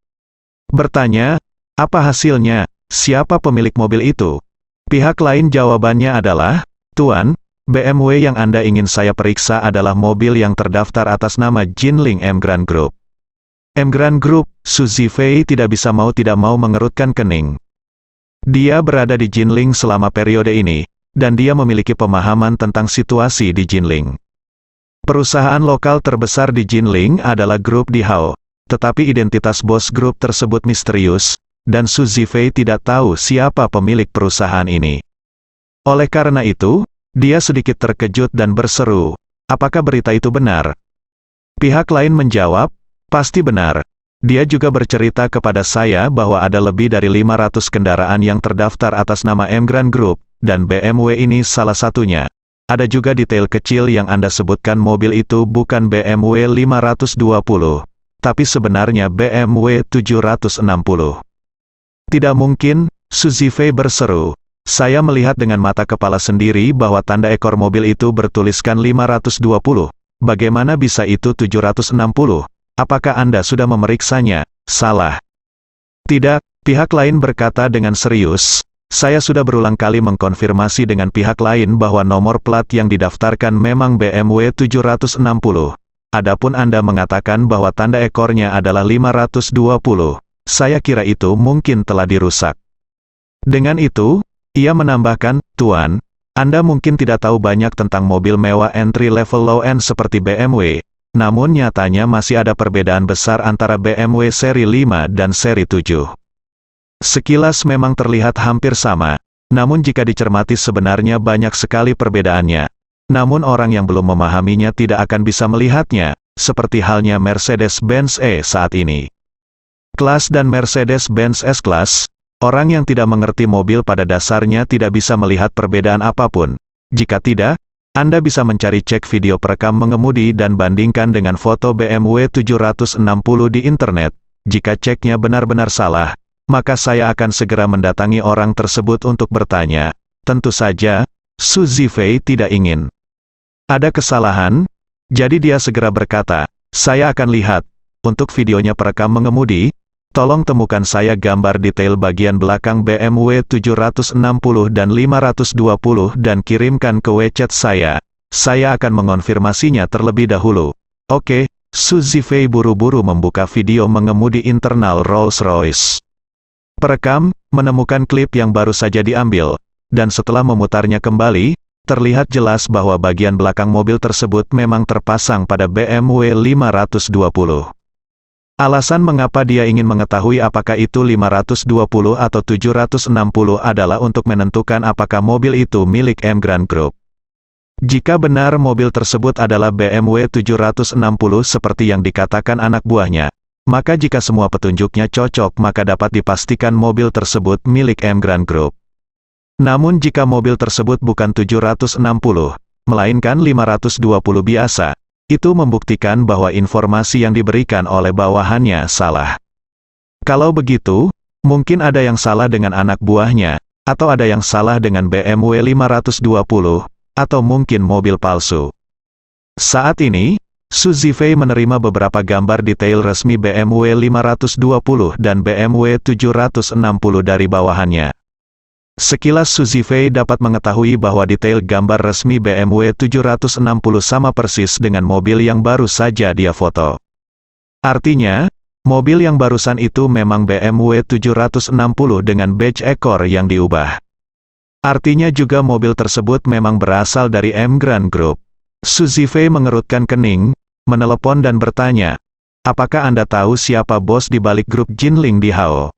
bertanya, "Apa hasilnya? Siapa pemilik mobil itu?" Pihak lain jawabannya adalah, "Tuan, BMW yang Anda ingin saya periksa adalah mobil yang terdaftar atas nama Jinling M Grand Group." M Grand Group, Su Zifei tidak tidak mau mengerutkan kening. Dia berada di Jinling selama periode ini, dan dia memiliki pemahaman tentang situasi di Jinling. Perusahaan lokal terbesar di Jinling adalah grup Dihao, tetapi identitas bos grup tersebut misterius, dan Su Zifei tidak tahu siapa pemilik perusahaan ini. Oleh karena itu, dia sedikit terkejut dan berseru, "Apakah berita itu benar?" Pihak lain menjawab, "Pasti benar. Dia juga bercerita kepada saya bahwa ada lebih dari 500 kendaraan yang terdaftar atas nama M Grand Group, dan BMW ini salah satunya. Ada juga detail kecil yang Anda sebutkan mobil itu bukan BMW 520, tapi sebenarnya BMW 760. Tidak mungkin," Su Zifei berseru. "Saya melihat dengan mata kepala sendiri bahwa tanda ekor mobil itu bertuliskan 520. Bagaimana bisa itu 760? Apakah Anda sudah memeriksanya?" "Salah." "Tidak," pihak lain berkata dengan serius. "Saya sudah berulang kali mengkonfirmasi dengan pihak lain bahwa nomor plat yang didaftarkan memang BMW 760. Adapun Anda mengatakan bahwa tanda ekornya adalah 520. Saya kira itu mungkin telah dirusak." Dengan itu, ia menambahkan, "Tuan, Anda mungkin tidak tahu banyak tentang mobil mewah entry level low-end seperti BMW, namun nyatanya masih ada perbedaan besar antara BMW seri 5 dan seri 7. Sekilas memang terlihat hampir sama, namun jika dicermati sebenarnya banyak sekali perbedaannya. Namun orang yang belum memahaminya tidak akan bisa melihatnya, seperti halnya Mercedes-Benz E saat ini. Kelas dan Mercedes-Benz S-Class. Orang yang tidak mengerti mobil pada dasarnya tidak bisa melihat perbedaan apapun. Jika tidak, Anda bisa mencari cek video perekam mengemudi dan bandingkan dengan foto BMW 760 di internet. Jika ceknya benar-benar salah, maka saya akan segera mendatangi orang tersebut untuk bertanya. Tentu saja, Su Zifei tidak ingin ada kesalahan, jadi dia segera berkata, "Saya akan lihat. Untuk videonya perekam mengemudi, tolong temukan saya gambar detail bagian belakang BMW 760 dan 520 dan kirimkan ke WeChat saya. Saya akan mengonfirmasinya terlebih dahulu." "Oke." Su Zifei buru-buru membuka video mengemudi internal Rolls-Royce. Perekam menemukan klip yang baru saja diambil, dan setelah memutarnya kembali, terlihat jelas bahwa bagian belakang mobil tersebut memang terpasang pada BMW 520. Alasan mengapa dia ingin mengetahui apakah itu 520 atau 760 adalah untuk menentukan apakah mobil itu milik M Grand Group. Jika benar mobil tersebut adalah BMW 760 seperti yang dikatakan anak buahnya, maka jika semua petunjuknya cocok maka dapat dipastikan mobil tersebut milik M Grand Group. Namun jika mobil tersebut bukan 760, melainkan 520 biasa. Itu membuktikan bahwa informasi yang diberikan oleh bawahannya salah. Kalau begitu, mungkin ada yang salah dengan anak buahnya, atau ada yang salah dengan BMW 520, atau mungkin mobil palsu. Saat ini, Su Zifei menerima beberapa gambar detail resmi BMW 520 dan BMW 760 dari bawahannya. Sekilas Su Zifei dapat mengetahui bahwa detail gambar resmi BMW 760 sama persis dengan mobil yang baru saja dia foto. Artinya, mobil yang barusan itu memang BMW 760 dengan badge ekor yang diubah. Artinya juga mobil tersebut memang berasal dari Emgrand Group. Su Zifei mengerutkan kening, menelepon dan bertanya, "Apakah Anda tahu siapa bos di balik grup Jinling di Hao?"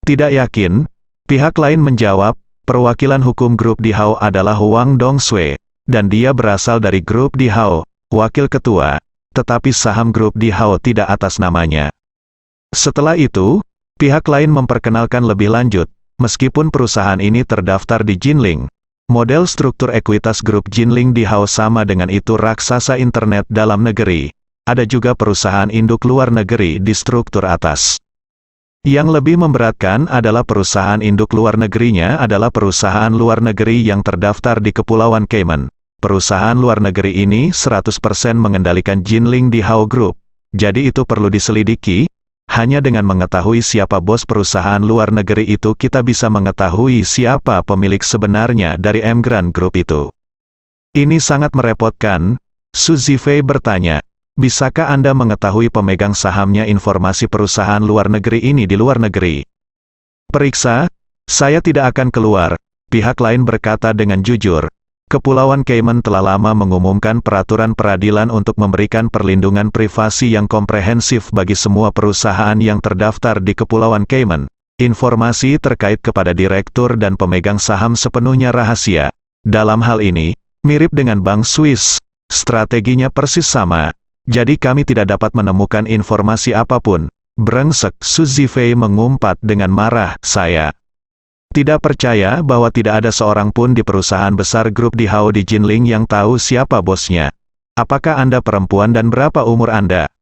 Tidak yakin. Pihak lain menjawab, perwakilan hukum grup di Hao adalah Wang Dongsui, dan dia berasal dari grup di Hao, wakil ketua, tetapi saham grup di Hao tidak atas namanya. Setelah itu, pihak lain memperkenalkan lebih lanjut, meskipun perusahaan ini terdaftar di Jinling, model struktur ekuitas grup Jinling di Hao sama dengan itu raksasa internet dalam negeri, ada juga perusahaan induk luar negeri di struktur atas. Yang lebih memberatkan adalah perusahaan induk luar negerinya adalah perusahaan luar negeri yang terdaftar di Kepulauan Cayman. Perusahaan luar negeri ini 100% mengendalikan Jinling di Hao Group. Jadi itu perlu diselidiki. Hanya dengan mengetahui siapa bos perusahaan luar negeri itu kita bisa mengetahui siapa pemilik sebenarnya dari Emgrand Group itu. Ini sangat merepotkan. Su Zifei bertanya, "Bisakah Anda mengetahui pemegang sahamnya informasi perusahaan luar negeri ini di luar negeri?" "Periksa, saya tidak akan keluar," pihak lain berkata dengan jujur. Kepulauan Cayman telah lama mengumumkan peraturan peradilan untuk memberikan perlindungan privasi yang komprehensif bagi semua perusahaan yang terdaftar di Kepulauan Cayman. Informasi terkait kepada direktur dan pemegang saham sepenuhnya rahasia. Dalam hal ini, mirip dengan Bank Swiss, strateginya persis sama. Jadi kami tidak dapat menemukan informasi apapun. Brengsek, Su Zifei mengumpat dengan marah, "Saya tidak percaya bahwa tidak ada seorang pun di perusahaan besar grup di Hao di Jinling yang tahu siapa bosnya. Apakah Anda perempuan dan berapa umur Anda?"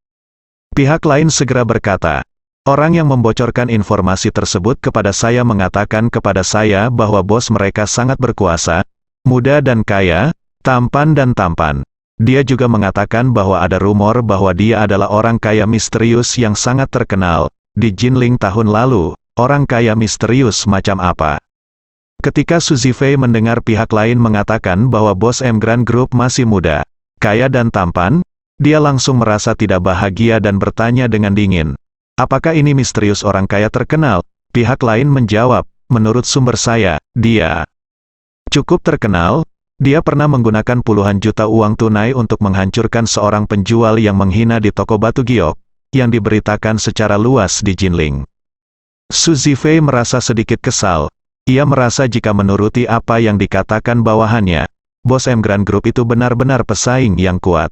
Pihak lain segera berkata, "Orang yang membocorkan informasi tersebut kepada saya mengatakan kepada saya bahwa bos mereka sangat berkuasa, muda dan kaya, tampan dan tampan. Dia juga mengatakan bahwa ada rumor bahwa dia adalah orang kaya misterius yang sangat terkenal. Di Jinling tahun lalu, orang kaya misterius macam apa?" Ketika Su Zifei mendengar pihak lain mengatakan bahwa bos Emgrand Group masih muda, kaya dan tampan, dia langsung merasa tidak bahagia dan bertanya dengan dingin, "Apakah ini misterius orang kaya terkenal?" Pihak lain menjawab, "Menurut sumber saya, dia cukup terkenal. Dia pernah menggunakan puluhan juta uang tunai untuk menghancurkan seorang penjual yang menghina di toko batu giok, yang diberitakan secara luas di Jinling." Su Zifei merasa sedikit kesal. Ia merasa jika menuruti apa yang dikatakan bawahannya, bos Emgrand Group itu benar-benar pesaing yang kuat.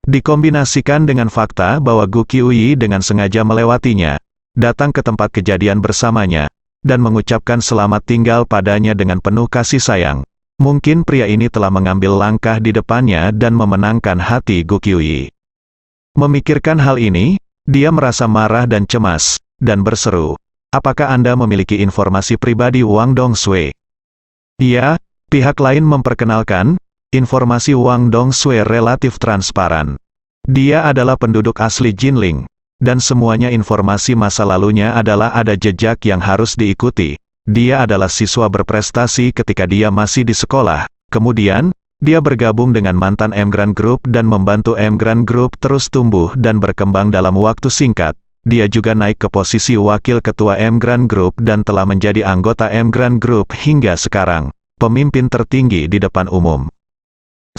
Dikombinasikan dengan fakta bahwa Gu Qiuyi dengan sengaja melewatinya, datang ke tempat kejadian bersamanya, dan mengucapkan selamat tinggal padanya dengan penuh kasih sayang. Mungkin pria ini telah mengambil langkah di depannya dan memenangkan hati Gu Qiuyi. Memikirkan hal ini, dia merasa marah dan cemas, dan berseru, "Apakah Anda memiliki informasi pribadi Wang Dongsui?" "Iya," pihak lain memperkenalkan, informasi Wang Dongsui relatif transparan. Dia adalah penduduk asli Jinling, dan semuanya informasi masa lalunya adalah ada jejak yang harus diikuti. Dia adalah siswa berprestasi ketika dia masih di sekolah. Kemudian, dia bergabung dengan mantan Emgrand Group dan membantu Emgrand Group terus tumbuh dan berkembang dalam waktu singkat. Dia juga naik ke posisi wakil ketua Emgrand Group dan telah menjadi anggota Emgrand Group hingga sekarang, pemimpin tertinggi di depan umum.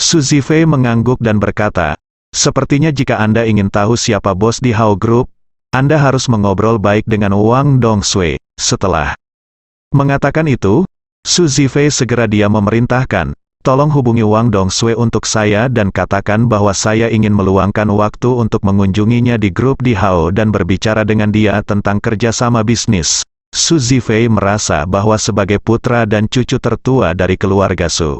Su Zifei mengangguk dan berkata, "Sepertinya jika Anda ingin tahu siapa bos di Hao Group, Anda harus mengobrol baik dengan Wang Dongsui." Setelah mengatakan itu, Su Zifei segera dia memerintahkan, "Tolong hubungi Wang Dongsui untuk saya dan katakan bahwa saya ingin meluangkan waktu untuk mengunjunginya di grup di Hao dan berbicara dengan dia tentang kerjasama bisnis." Su Zifei merasa bahwa sebagai putra dan cucu tertua dari keluarga Su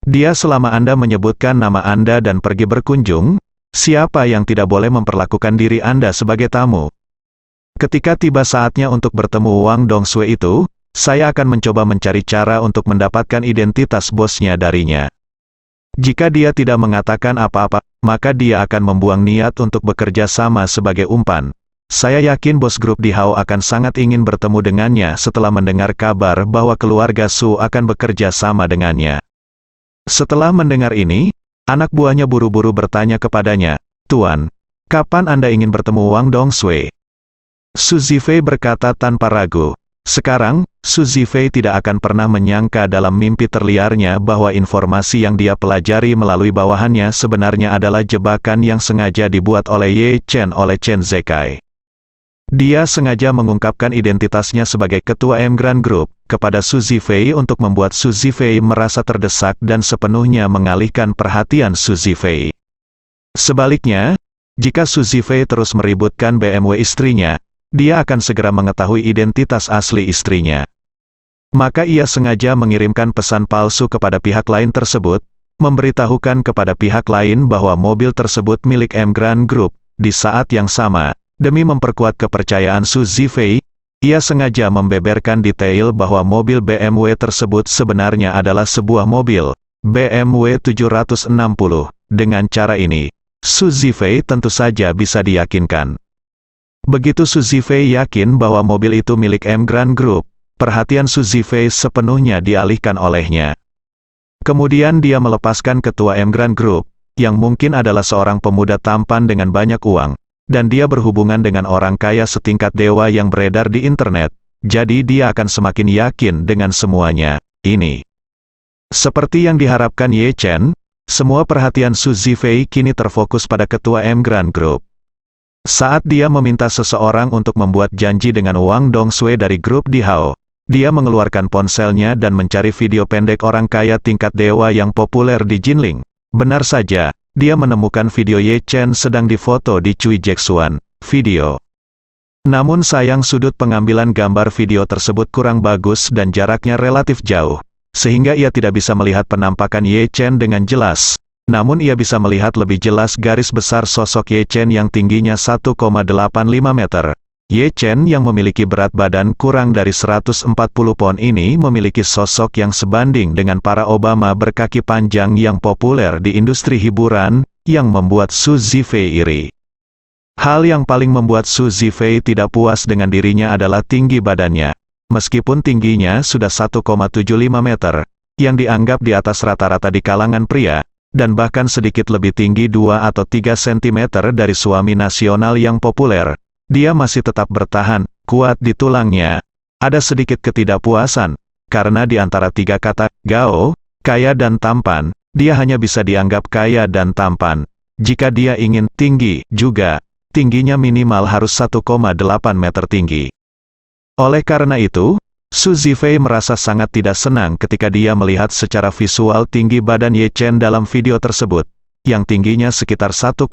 Dia selama Anda menyebutkan nama Anda dan pergi berkunjung, siapa yang tidak boleh memperlakukan diri Anda sebagai tamu? Ketika tiba saatnya untuk bertemu Wang Dongshui itu, saya akan mencoba mencari cara untuk mendapatkan identitas bosnya darinya. Jika dia tidak mengatakan apa-apa, maka dia akan membuang niat untuk bekerja sama sebagai umpan. Saya yakin bos grup Dihao akan sangat ingin bertemu dengannya setelah mendengar kabar bahwa keluarga Su akan bekerja sama dengannya. Setelah mendengar ini, anak buahnya buru-buru bertanya kepadanya, "Tuan, kapan Anda ingin bertemu Wang Dongshui?" Su Zifei berkata tanpa ragu. Sekarang, Su Zifei tidak akan pernah menyangka dalam mimpi terliarnya bahwa informasi yang dia pelajari melalui bawahannya sebenarnya adalah jebakan yang sengaja dibuat oleh Ye Chen oleh Chen Zekai. Dia sengaja mengungkapkan identitasnya sebagai ketua Emgrand Group kepada Su Zifei untuk membuat Su Zifei merasa terdesak dan sepenuhnya mengalihkan perhatian Su Zifei. Sebaliknya, jika Su Zifei terus meributkan BMW istrinya, dia akan segera mengetahui identitas asli istrinya. Maka ia sengaja mengirimkan pesan palsu kepada pihak lain tersebut, memberitahukan kepada pihak lain bahwa mobil tersebut milik Emgrand Group. Di saat yang sama, demi memperkuat kepercayaan Su Zifei, ia sengaja membeberkan detail bahwa mobil BMW tersebut sebenarnya adalah sebuah mobil BMW 760. Dengan cara ini, Su Zifei tentu saja bisa diyakinkan. Begitu Su Zifei yakin bahwa mobil itu milik Emgrand Group, perhatian Su Zifei sepenuhnya dialihkan olehnya. Kemudian dia melepaskan ketua Emgrand Group, yang mungkin adalah seorang pemuda tampan dengan banyak uang, dan dia berhubungan dengan orang kaya setingkat dewa yang beredar di internet, jadi dia akan semakin yakin dengan semuanya. Ini seperti yang diharapkan Ye Chen, semua perhatian Su Zifei kini terfokus pada ketua Emgrand Group. Saat dia meminta seseorang untuk membuat janji dengan Wang Dongshui dari grup Dihao, dia mengeluarkan ponselnya dan mencari video pendek orang kaya tingkat dewa yang populer di Jinling. Benar saja, dia menemukan video Ye Chen sedang difoto di Cui Jeksuan video. Namun sayang sudut pengambilan gambar video tersebut kurang bagus dan jaraknya relatif jauh, sehingga ia tidak bisa melihat penampakan Ye Chen dengan jelas. Namun ia bisa melihat lebih jelas garis besar sosok Ye Chen yang tingginya 1,85 meter. Ye Chen yang memiliki berat badan kurang dari 140 pon ini memiliki sosok yang sebanding dengan para Obama berkaki panjang yang populer di industri hiburan, yang membuat Su Zifei iri. Hal yang paling membuat Su Zifei tidak puas dengan dirinya adalah tinggi badannya. Meskipun tingginya sudah 1,75 meter, yang dianggap di atas rata-rata di kalangan pria, dan bahkan sedikit lebih tinggi 2 atau 3 cm dari suami nasional yang populer, dia masih tetap bertahan, kuat di tulangnya. Ada sedikit ketidakpuasan, karena di antara tiga kata, Gao, kaya dan tampan, dia hanya bisa dianggap kaya dan tampan. Jika dia ingin tinggi juga, tingginya minimal harus 1,8 meter tinggi. Oleh karena itu, Su Zifei merasa sangat tidak senang ketika dia melihat secara visual tinggi badan Ye Chen dalam video tersebut, yang tingginya sekitar 1,85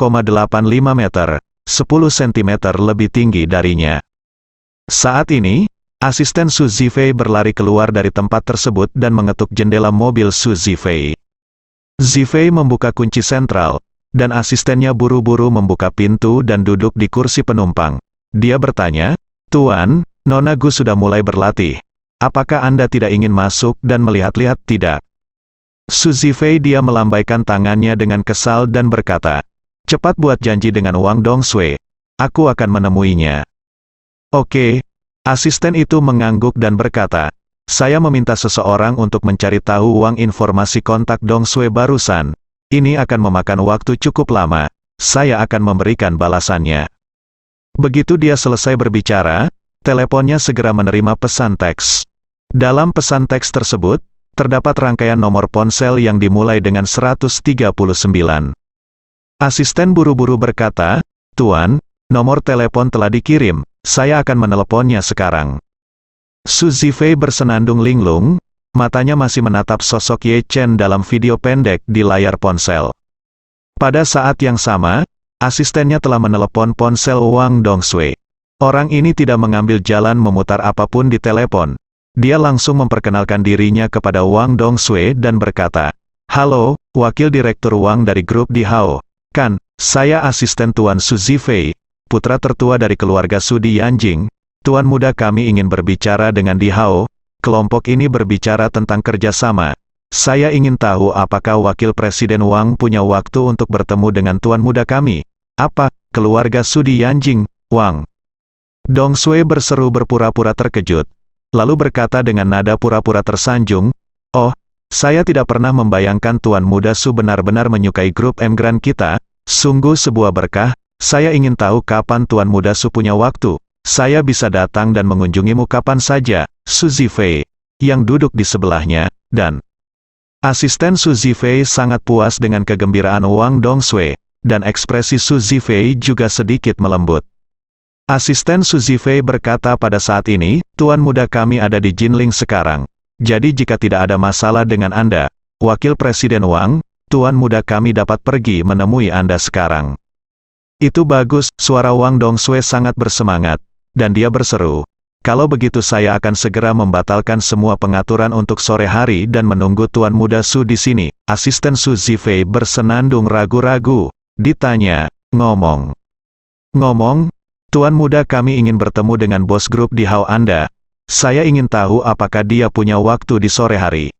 meter, 10 cm lebih tinggi darinya. Saat ini, asisten Su Zifei berlari keluar dari tempat tersebut dan mengetuk jendela mobil Su Zifei. Zifei membuka kunci sentral, dan asistennya buru-buru membuka pintu dan duduk di kursi penumpang. Dia bertanya, "Tuan, Nona Gu sudah mulai berlatih. Apakah Anda tidak ingin masuk dan melihat-lihat?" "Tidak." Su Zifei dia melambaikan tangannya dengan kesal dan berkata, "Cepat buat janji dengan Wang Dongshui. Aku akan menemuinya." "Oke." Asisten itu mengangguk dan berkata, "Saya meminta seseorang untuk mencari tahu uang informasi kontak Dongshui barusan. Ini akan memakan waktu cukup lama. Saya akan memberikan balasannya." Begitu dia selesai berbicara, teleponnya segera menerima pesan teks. Dalam pesan teks tersebut, terdapat rangkaian nomor ponsel yang dimulai dengan 139. Asisten buru-buru berkata, "Tuan, nomor telepon telah dikirim, saya akan meneleponnya sekarang." Su Zifei bersenandung linglung, matanya masih menatap sosok Ye Chen dalam video pendek di layar ponsel. Pada saat yang sama, asistennya telah menelepon ponsel Wang Dongshui. Orang ini tidak mengambil jalan memutar apapun di telepon. Dia langsung memperkenalkan dirinya kepada Wang Dongshui dan berkata, Halo, Wakil Direktur Wang dari grup Di Hao. Kan, saya asisten Tuan Su Zifei, putra tertua dari keluarga Su di Yanjing. Tuan muda kami ingin berbicara dengan Di Hao. Kelompok ini berbicara tentang kerjasama. Saya ingin tahu apakah Wakil Presiden Wang punya waktu untuk bertemu dengan tuan muda kami. Apa, keluarga Su di Yanjing, Wang? Dong Sui berseru berpura-pura terkejut. Lalu berkata dengan nada pura-pura tersanjung, "Oh, saya tidak pernah membayangkan Tuan Muda Su benar-benar menyukai grup Emgran kita. Sungguh sebuah berkah. Saya ingin tahu kapan Tuan Muda Su punya waktu. Saya bisa datang dan mengunjungimu kapan saja." Su Zifei, yang duduk di sebelahnya, dan asisten Su Zifei sangat puas dengan kegembiraan Wang Dongsui, dan ekspresi Su Zifei juga sedikit melembut. Asisten Su Zifei berkata pada saat ini, "Tuan muda kami ada di Jinling sekarang. Jadi jika tidak ada masalah dengan Anda, Wakil Presiden Wang, tuan muda kami dapat pergi menemui Anda sekarang." Itu bagus, suara Wang Dongsui sangat bersemangat, dan dia berseru, "Kalau begitu saya akan segera membatalkan semua pengaturan untuk sore hari dan menunggu tuan muda Su di sini." Asisten Su Zifei bersenandung ragu-ragu. Ditanya, "Ngomong, tuan muda kami ingin bertemu dengan bos grup Di Hao Anda. Saya ingin tahu apakah dia punya waktu di sore hari."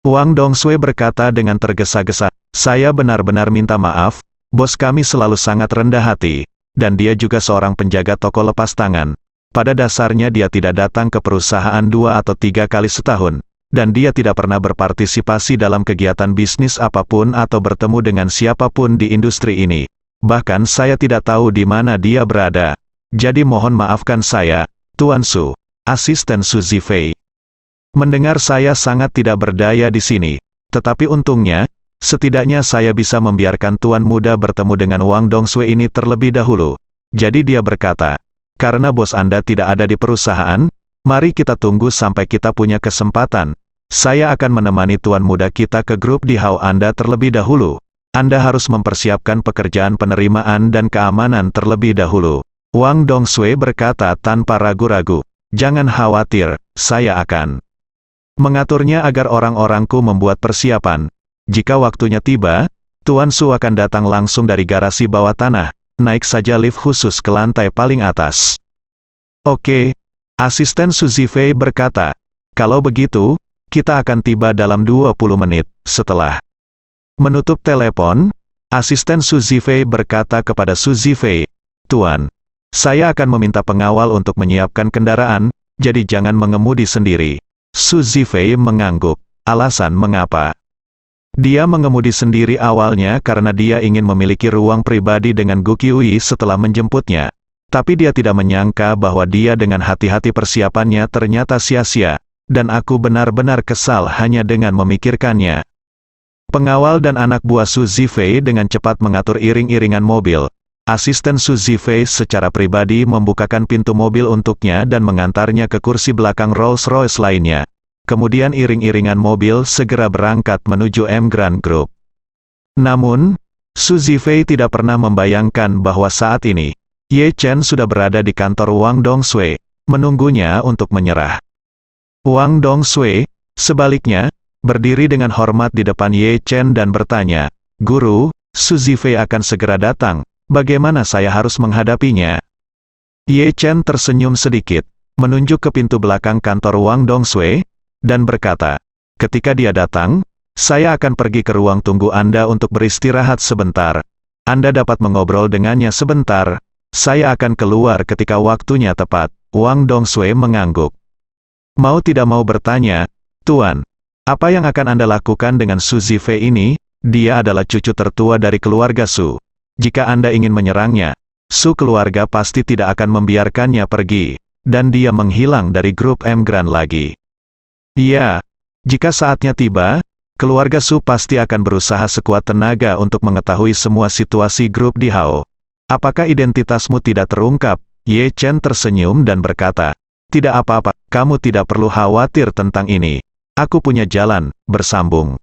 Wang Dongsui berkata dengan tergesa-gesa, "Saya benar-benar minta maaf, bos kami selalu sangat rendah hati, dan dia juga seorang penjaga toko lepas tangan. Pada dasarnya dia tidak datang ke perusahaan 2 atau 3 kali setahun, dan dia tidak pernah berpartisipasi dalam kegiatan bisnis apapun atau bertemu dengan siapapun di industri ini. Bahkan saya tidak tahu di mana dia berada. Jadi mohon maafkan saya, Tuan Su." Asisten Su Zifei mendengar, "Saya sangat tidak berdaya di sini. Tetapi untungnya, setidaknya saya bisa membiarkan tuan muda bertemu dengan Wang Dongsui ini terlebih dahulu." Jadi dia berkata, "Karena bos Anda tidak ada di perusahaan, mari kita tunggu sampai kita punya kesempatan. Saya akan menemani tuan muda kita ke grup Di Hao Anda terlebih dahulu. Anda harus mempersiapkan pekerjaan penerimaan dan keamanan terlebih dahulu." Wang Dongsui berkata tanpa ragu-ragu, "Jangan khawatir, saya akan mengaturnya agar orang-orangku membuat persiapan. Jika waktunya tiba, Tuan Su akan datang langsung dari garasi bawah tanah. Naik saja lift khusus ke lantai paling atas." "Oke." Asisten Su Zifei berkata, "Kalau begitu, kita akan tiba dalam 20 menit." Setelah menutup telepon, asisten Su Zifei berkata kepada Su Zifei, "Tuan, saya akan meminta pengawal untuk menyiapkan kendaraan, jadi jangan mengemudi sendiri." Su Zifei mengangguk. Alasan mengapa dia mengemudi sendiri awalnya karena dia ingin memiliki ruang pribadi dengan Gu Qiuyi setelah menjemputnya. Tapi dia tidak menyangka bahwa dia dengan hati-hati persiapannya ternyata sia-sia, dan aku benar-benar kesal hanya dengan memikirkannya. Pengawal dan anak buah Su Zifei dengan cepat mengatur iring-iringan mobil. Asisten Su Zifei secara pribadi membukakan pintu mobil untuknya dan mengantarnya ke kursi belakang Rolls-Royce lainnya. Kemudian iring-iringan mobil segera berangkat menuju Emgran Group. Namun, Su Zifei tidak pernah membayangkan bahwa saat ini, Ye Chen sudah berada di kantor Wang Dongsui, menunggunya untuk menyerah. Wang Dongsui, sebaliknya, berdiri dengan hormat di depan Ye Chen dan bertanya, "Guru, Su Zifei akan segera datang. Bagaimana saya harus menghadapinya?" Ye Chen tersenyum sedikit, menunjuk ke pintu belakang kantor Wang Dongsui, dan berkata, "Ketika dia datang, saya akan pergi ke ruang tunggu Anda untuk beristirahat sebentar. Anda dapat mengobrol dengannya sebentar. Saya akan keluar ketika waktunya tepat." Wang Dongsui mengangguk. Mau tidak mau bertanya, "Tuan, apa yang akan Anda lakukan dengan Su Zifei ini? Dia adalah cucu tertua dari keluarga Su. Jika Anda ingin menyerangnya, Su keluarga pasti tidak akan membiarkannya pergi, dan dia menghilang dari grup Emgran lagi." "Iya, jika saatnya tiba, keluarga Su pasti akan berusaha sekuat tenaga untuk mengetahui semua situasi grup Di Hao. Apakah identitasmu tidak terungkap?" Ye Chen tersenyum dan berkata, "Tidak apa-apa, kamu tidak perlu khawatir tentang ini. Aku punya jalan," bersambung